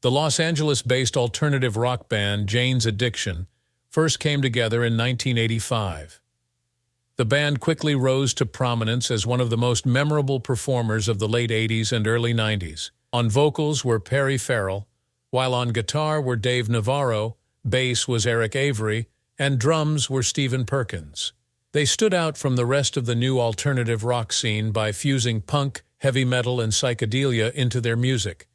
The Los Angeles-based alternative rock band Jane's Addiction first came together in 1985. The band quickly rose to prominence as one of the most memorable performers of the late 80s and early 90s. On vocals were Perry Farrell, while on guitar were Dave Navarro, bass was Eric Avery, and drums were Stephen Perkins. They stood out from the rest of the new alternative rock scene by fusing punk, heavy metal, and psychedelia into their music.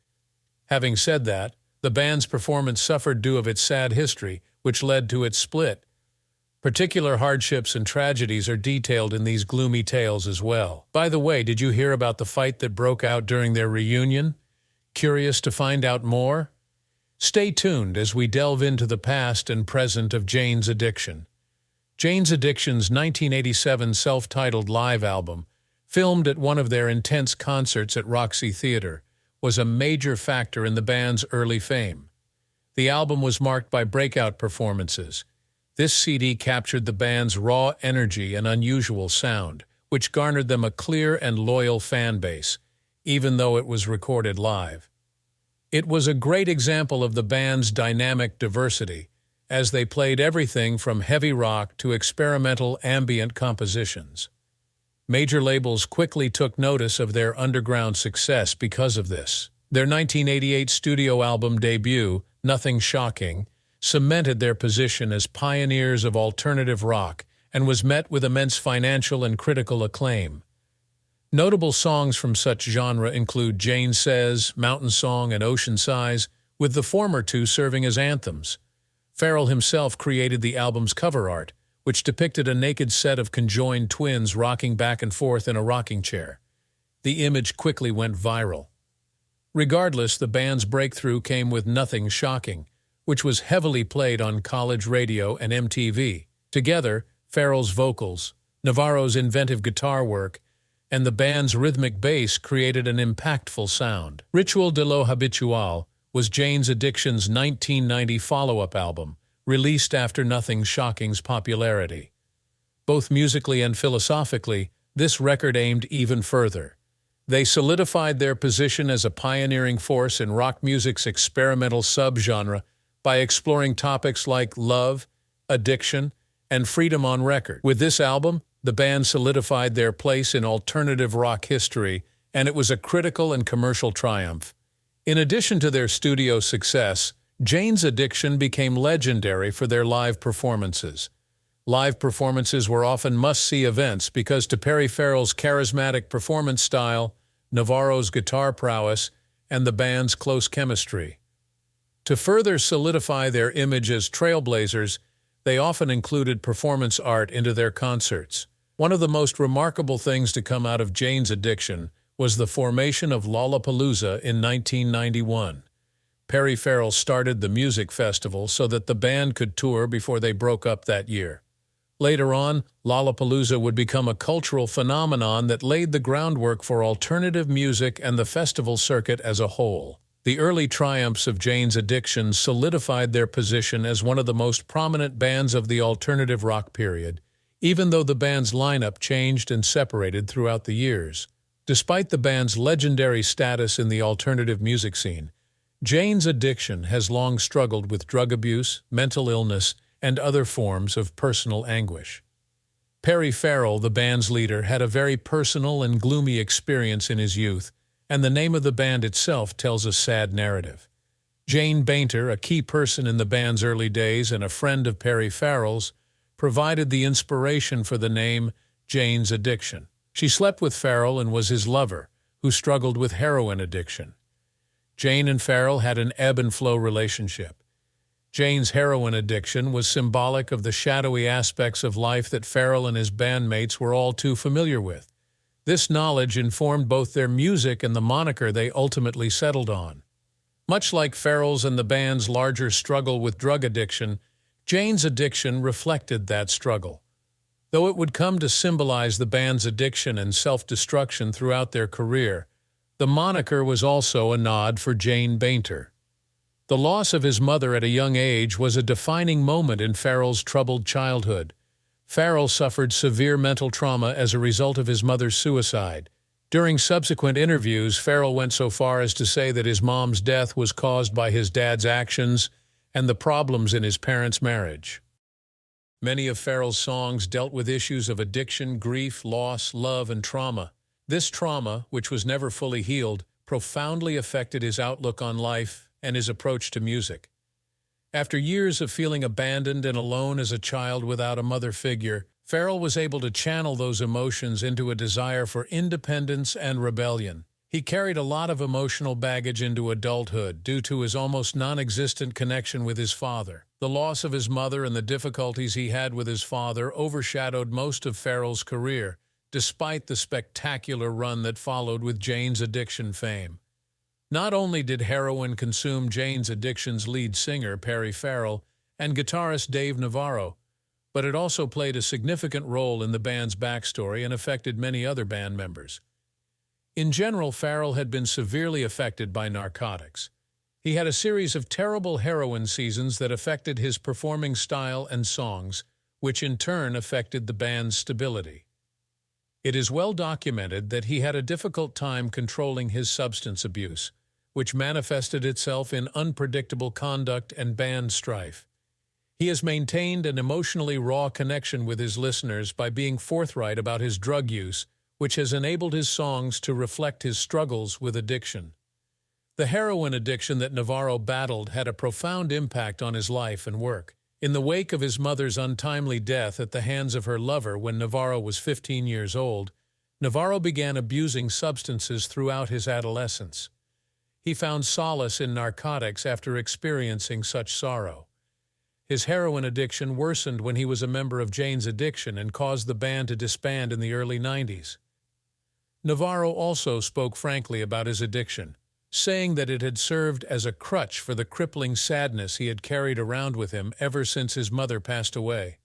Having said that, the band's performance suffered due to its sad history, which led to its split. Particular hardships and tragedies are detailed in these gloomy tales as well. By the way, did you hear about the fight that broke out during their reunion? Curious to find out more? Stay tuned as we delve into the past and present of Jane's Addiction. Jane's Addiction's 1987 self-titled live album, filmed at one of their intense concerts at Roxy Theater, was a major factor in the band's early fame. The album was marked by breakout performances. This CD captured the band's raw energy and unusual sound, which garnered them a clear and loyal fan base, even though it was recorded live. It was a great example of the band's dynamic diversity, as they played everything from heavy rock to experimental ambient compositions. Major labels quickly took notice of their underground success because of this. Their 1988 studio album debut, Nothing Shocking, cemented their position as pioneers of alternative rock and was met with immense financial and critical acclaim. Notable songs from such genre include Jane Says, Mountain Song, and Ocean Sighs, with the former two serving as anthems. Farrell himself created the album's cover art, which depicted a naked set of conjoined twins rocking back and forth in a rocking chair. The image quickly went viral. Regardless, the band's breakthrough came with Nothing Shocking, which was heavily played on college radio and MTV. Together, Farrell's vocals, Navarro's inventive guitar work, and the band's rhythmic bass created an impactful sound. Ritual de lo Habitual was Jane's Addiction's 1990 follow-up album, released after Nothing Shocking's popularity. Both musically and philosophically, this record aimed even further. They solidified their position as a pioneering force in rock music's experimental subgenre by exploring topics like love, addiction, and freedom on record. With this album, the band solidified their place in alternative rock history, and it was a critical and commercial triumph. In addition to their studio success, Jane's Addiction became legendary for their live performances. Live performances were often must-see events because to Perry Farrell's charismatic performance style, Navarro's guitar prowess, and the band's close chemistry. To further solidify their image as trailblazers, they often included performance art into their concerts. One of the most remarkable things to come out of Jane's Addiction was the formation of Lollapalooza in 1991. Perry Farrell started the music festival so that the band could tour before they broke up that year. Later on, Lollapalooza would become a cultural phenomenon that laid the groundwork for alternative music and the festival circuit as a whole. The early triumphs of Jane's Addiction solidified their position as one of the most prominent bands of the alternative rock period, even though the band's lineup changed and separated throughout the years. Despite the band's legendary status in the alternative music scene, Jane's Addiction has long struggled with drug abuse, mental illness, and other forms of personal anguish. Perry Farrell, the band's leader, had a very personal and gloomy experience in his youth, and the name of the band itself tells a sad narrative. Jane Bainter, a key person in the band's early days and a friend of Perry Farrell's, provided the inspiration for the name Jane's Addiction. She slept with Farrell and was his lover, who struggled with heroin addiction. Jane and Farrell had an ebb-and-flow relationship. Jane's heroin addiction was symbolic of the shadowy aspects of life that Farrell and his bandmates were all too familiar with. This knowledge informed both their music and the moniker they ultimately settled on. Much like Farrell's and the band's larger struggle with drug addiction, Jane's Addiction reflected that struggle. Though it would come to symbolize the band's addiction and self-destruction throughout their career, the moniker was also a nod for Jane Bainter. The loss of his mother at a young age was a defining moment in Farrell's troubled childhood. Farrell suffered severe mental trauma as a result of his mother's suicide, During subsequent interviews, Farrell went so far as to say that his mom's death was caused by his dad's actions and the problems in his parents' marriage. Many of Farrell's songs dealt with issues of addiction, grief, loss, love, and trauma. This trauma, which was never fully healed, profoundly affected his outlook on life and his approach to music. After years of feeling abandoned and alone as a child without a mother figure, Farrell was able to channel those emotions into a desire for independence and rebellion. He carried a lot of emotional baggage into adulthood due to his almost non-existent connection with his father. The loss of his mother and the difficulties he had with his father overshadowed most of Farrell's career, despite the spectacular run that followed with Jane's Addiction fame. Not only did heroin consume Jane's Addiction's lead singer, Perry Farrell, and guitarist Dave Navarro, but it also played a significant role in the band's backstory and affected many other band members. In general, Farrell had been severely affected by narcotics. He had a series of terrible heroin seasons that affected his performing style and songs, which in turn affected the band's stability. It is well documented that he had a difficult time controlling his substance abuse, which manifested itself in unpredictable conduct and band strife. He has maintained an emotionally raw connection with his listeners by being forthright about his drug use, which has enabled his songs to reflect his struggles with addiction. The heroin addiction that Navarro battled had a profound impact on his life and work. In the wake of his mother's untimely death at the hands of her lover when Navarro was 15 years old, Navarro began abusing substances throughout his adolescence. He found solace in narcotics after experiencing such sorrow. His heroin addiction worsened when he was a member of Jane's Addiction and caused the band to disband in the early 90s. Navarro also spoke frankly about his addiction, saying that it had served as a crutch for the crippling sadness he had carried around with him ever since his mother passed away.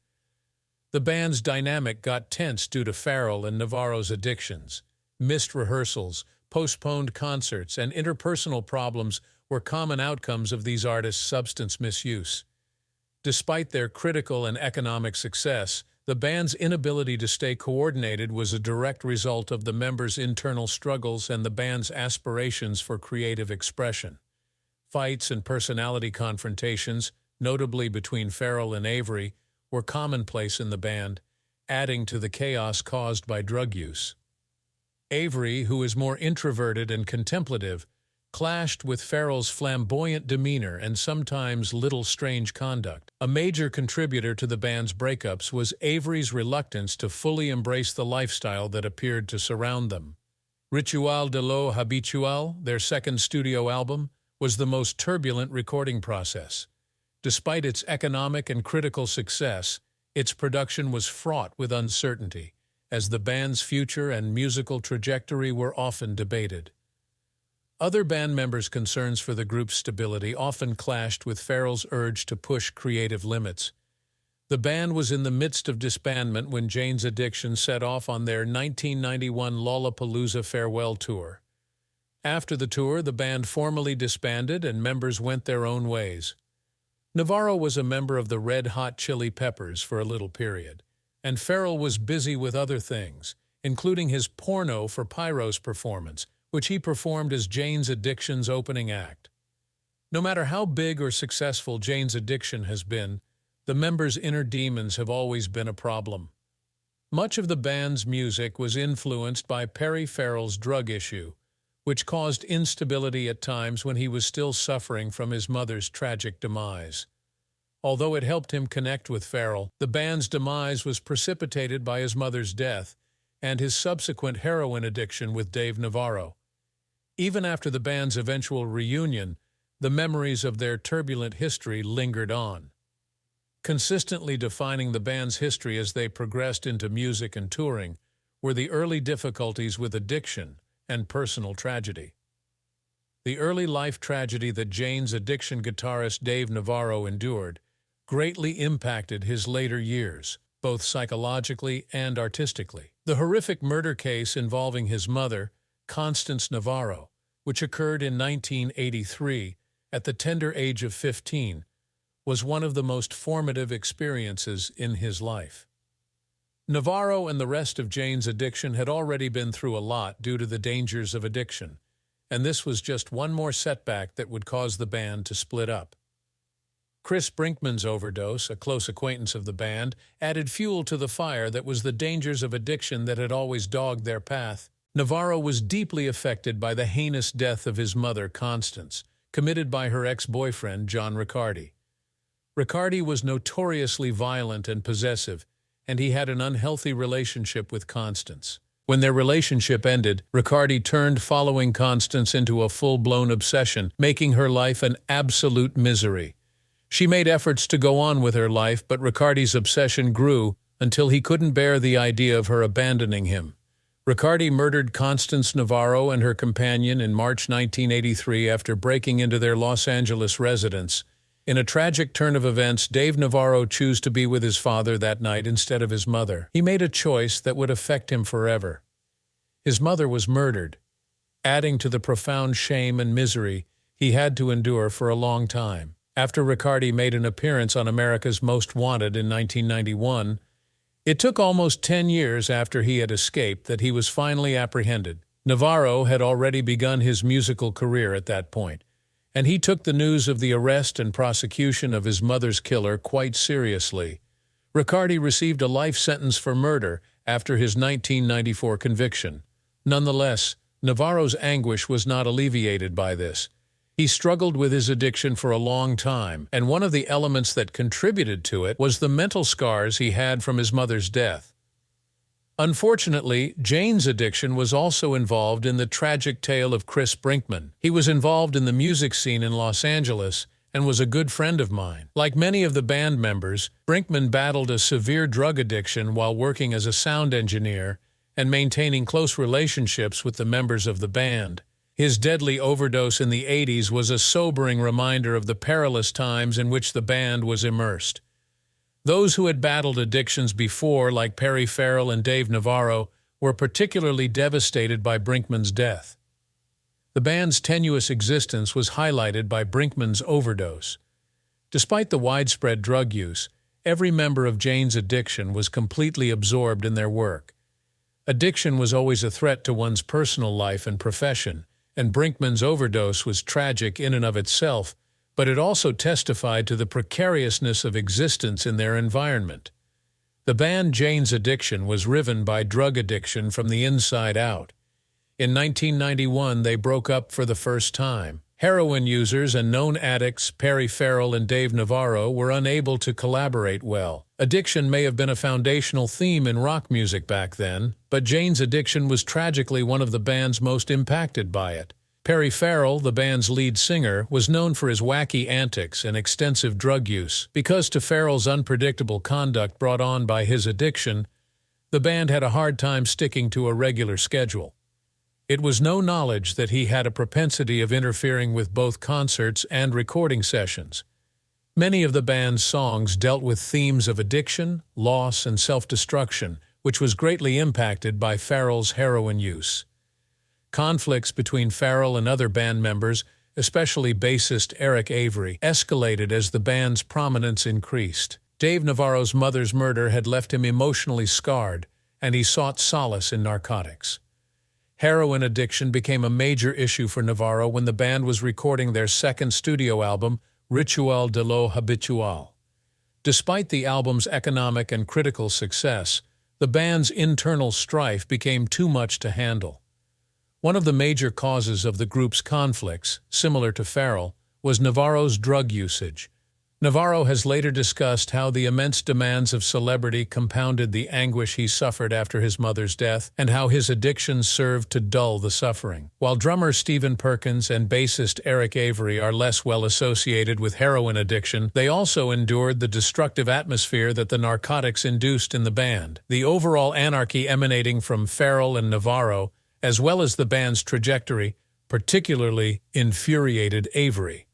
The band's dynamic got tense due to Farrell and Navarro's addictions. Missed rehearsals, postponed concerts, and interpersonal problems were common outcomes of these artists' substance misuse. Despite their critical and economic success, the band's inability to stay coordinated was a direct result of the members' internal struggles and the band's aspirations for creative expression. Fights and personality confrontations, notably between Farrell and Avery, were commonplace in the band, adding to the chaos caused by drug use. Avery, who is more introverted and contemplative, clashed with Farrell's flamboyant demeanor and sometimes little strange conduct. A major contributor to the band's breakups was Avery's reluctance to fully embrace the lifestyle that appeared to surround them. Ritual de lo Habitual, their second studio album, was the most turbulent recording process. Despite its economic and critical success, its production was fraught with uncertainty, as the band's future and musical trajectory were often debated. Other band members' concerns for the group's stability often clashed with Farrell's urge to push creative limits. The band was in the midst of disbandment when Jane's Addiction set off on their 1991 Lollapalooza farewell tour. After the tour, the band formally disbanded and members went their own ways. Navarro was a member of the Red Hot Chili Peppers for a little period, and Farrell was busy with other things, including his Porno for Pyros performance, which he performed as Jane's Addiction's opening act. No matter how big or successful Jane's Addiction has been, the members' inner demons have always been a problem. Much of the band's music was influenced by Perry Farrell's drug issue, which caused instability at times when he was still suffering from his mother's tragic demise. Although it helped him connect with Farrell, the band's demise was precipitated by his mother's death and his subsequent heroin addiction with Dave Navarro. Even after the band's eventual reunion, the memories of their turbulent history lingered on. Consistently defining the band's history as they progressed into music and touring were the early difficulties with addiction and personal tragedy. The early life tragedy that Jane's Addiction guitarist Dave Navarro endured greatly impacted his later years, both psychologically and artistically. The horrific murder case involving his mother, Constance Navarro, which occurred in 1983 at the tender age of 15, was one of the most formative experiences in his life. Navarro and the rest of Jane's Addiction had already been through a lot due to the dangers of addiction, and this was just one more setback that would cause the band to split up. Chris Brinkman's overdose, a close acquaintance of the band, added fuel to the fire that was the dangers of addiction that had always dogged their path. Navarro was deeply affected by the heinous death of his mother, Constance, committed by her ex-boyfriend, John Riccardi. Riccardi was notoriously violent and possessive, and he had an unhealthy relationship with Constance. When their relationship ended, Riccardi turned following Constance into a full-blown obsession, making her life an absolute misery. She made efforts to go on with her life, but Riccardi's obsession grew until he couldn't bear the idea of her abandoning him. Riccardi murdered Constance Navarro and her companion in March 1983 after breaking into their Los Angeles residence. In a tragic turn of events, Dave Navarro chose to be with his father that night instead of his mother. He made a choice that would affect him forever. His mother was murdered, adding to the profound shame and misery he had to endure for a long time. After Riccardi made an appearance on America's Most Wanted in 1991, it took almost 10 years after he had escaped that he was finally apprehended. Navarro had already begun his musical career at that point, and he took the news of the arrest and prosecution of his mother's killer quite seriously. Riccardi received a life sentence for murder after his 1994 conviction. Nonetheless, Navarro's anguish was not alleviated by this. He struggled with his addiction for a long time, and one of the elements that contributed to it was the mental scars he had from his mother's death. Unfortunately, Jane's addiction was also involved in the tragic tale of Chris Brinkman. He was involved in the music scene in Los Angeles and was a good friend of mine. Like many of the band members, Brinkman battled a severe drug addiction while working as a sound engineer and maintaining close relationships with the members of the band. His deadly overdose in the 80s was a sobering reminder of the perilous times in which the band was immersed. Those who had battled addictions before, like Perry Farrell and Dave Navarro, were particularly devastated by Brinkman's death. The band's tenuous existence was highlighted by Brinkman's overdose. Despite the widespread drug use, every member of Jane's Addiction was completely absorbed in their work. Addiction was always a threat to one's personal life and profession, and Brinkman's overdose was tragic in and of itself, but it also testified to the precariousness of existence in their environment. The band Jane's Addiction was riven by drug addiction from the inside out. In 1991, they broke up for the first time. Heroin users and known addicts Perry Farrell and Dave Navarro were unable to collaborate well. Addiction may have been a foundational theme in rock music back then, but Jane's Addiction was tragically one of the band's most impacted by it. Perry Farrell, the band's lead singer, was known for his wacky antics and extensive drug use. Because to Farrell's unpredictable conduct brought on by his addiction, the band had a hard time sticking to a regular schedule. It was no knowledge that he had a propensity of interfering with both concerts and recording sessions. Many of the band's songs dealt with themes of addiction, loss, and self-destruction, which was greatly impacted by Farrell's heroin use. Conflicts between Farrell and other band members, especially bassist Eric Avery, escalated as the band's prominence increased. Dave Navarro's mother's murder had left him emotionally scarred, and he sought solace in narcotics. Heroin addiction became a major issue for Navarro when the band was recording their second studio album, Ritual de lo Habitual. Despite the album's economic and critical success, the band's internal strife became too much to handle. One of the major causes of the group's conflicts, similar to Farrell, was Navarro's drug usage. Navarro has later discussed how the immense demands of celebrity compounded the anguish he suffered after his mother's death, and how his addiction served to dull the suffering. While drummer Stephen Perkins and bassist Eric Avery are less well associated with heroin addiction, they also endured the destructive atmosphere that the narcotics induced in the band. The overall anarchy emanating from Farrell and Navarro, as well as the band's trajectory, particularly infuriated Avery.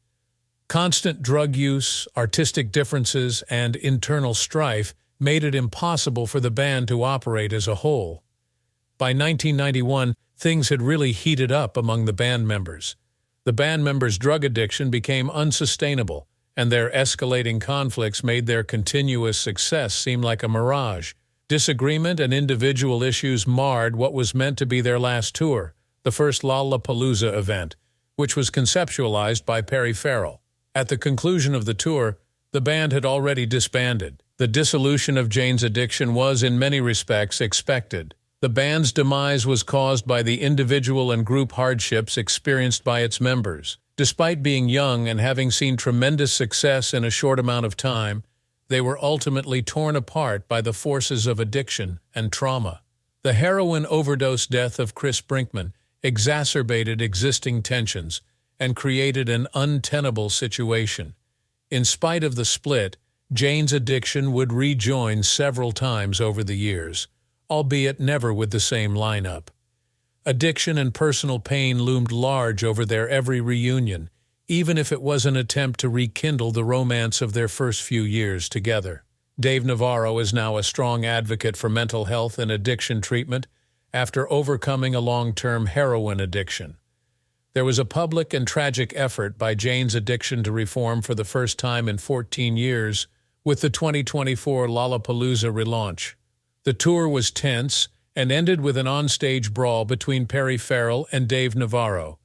Constant drug use, artistic differences, and internal strife made it impossible for the band to operate as a whole. By 1991, things had really heated up among the band members. The band members' drug addiction became unsustainable, and their escalating conflicts made their continuous success seem like a mirage. Disagreement and individual issues marred what was meant to be their last tour, the first Lollapalooza event, which was conceptualized by Perry Farrell. At the conclusion of the tour, the band had already disbanded. The dissolution of Jane's Addiction was, in many respects, expected. The band's demise was caused by the individual and group hardships experienced by its members. Despite being young and having seen tremendous success in a short amount of time, they were ultimately torn apart by the forces of addiction and trauma. The heroin overdose death of Chris Brinkman exacerbated existing tensions and created an untenable situation. In spite of the split, Jane's Addiction would rejoin several times over the years, albeit never with the same lineup. Addiction and personal pain loomed large over their every reunion, even if it was an attempt to rekindle the romance of their first few years together. Dave Navarro is now a strong advocate for mental health and addiction treatment after overcoming a long-term heroin addiction. There was a public and tragic effort by Jane's Addiction to reform for the first time in 14 years with the 2024 Lollapalooza relaunch. The tour was tense and ended with an onstage brawl between Perry Farrell and Dave Navarro,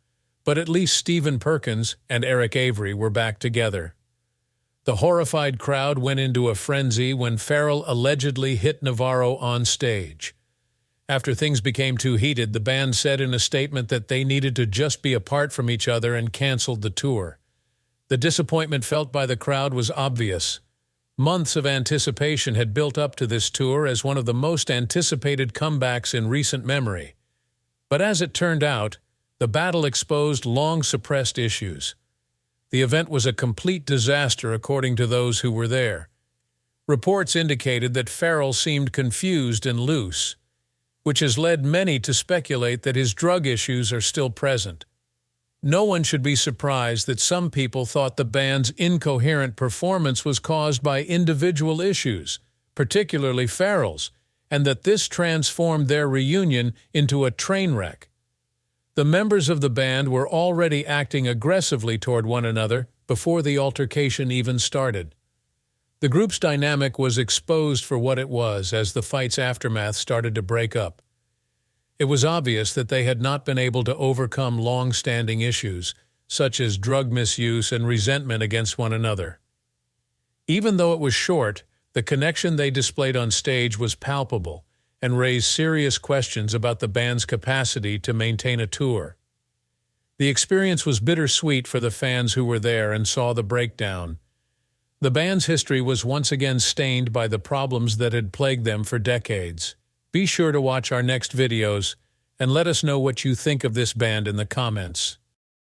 but at least Stephen Perkins and Eric Avery were back together. The horrified crowd went into a frenzy when Farrell allegedly hit Navarro on stage. After things became too heated, the band said in a statement that they needed to just be apart from each other and canceled the tour. The disappointment felt by the crowd was obvious. Months of anticipation had built up to this tour as one of the most anticipated comebacks in recent memory. But as it turned out, the battle exposed long-suppressed issues. The event was a complete disaster according to those who were there. Reports indicated that Farrell seemed confused and loose, which has led many to speculate that his drug issues are still present. No one should be surprised that some people thought the band's incoherent performance was caused by individual issues, particularly Farrell's, and that this transformed their reunion into a train wreck. The members of the band were already acting aggressively toward one another before the altercation even started. The group's dynamic was exposed for what it was as the fight's aftermath started to break up. It was obvious that they had not been able to overcome long-standing issues, such as drug misuse and resentment against one another. Even though it was short, the connection they displayed on stage was palpable and raised serious questions about the band's capacity to maintain a tour. The experience was bittersweet for the fans who were there and saw the breakdown. The band's history was once again stained by the problems that had plagued them for decades. Be sure to watch our next videos and let us know what you think of this band in the comments.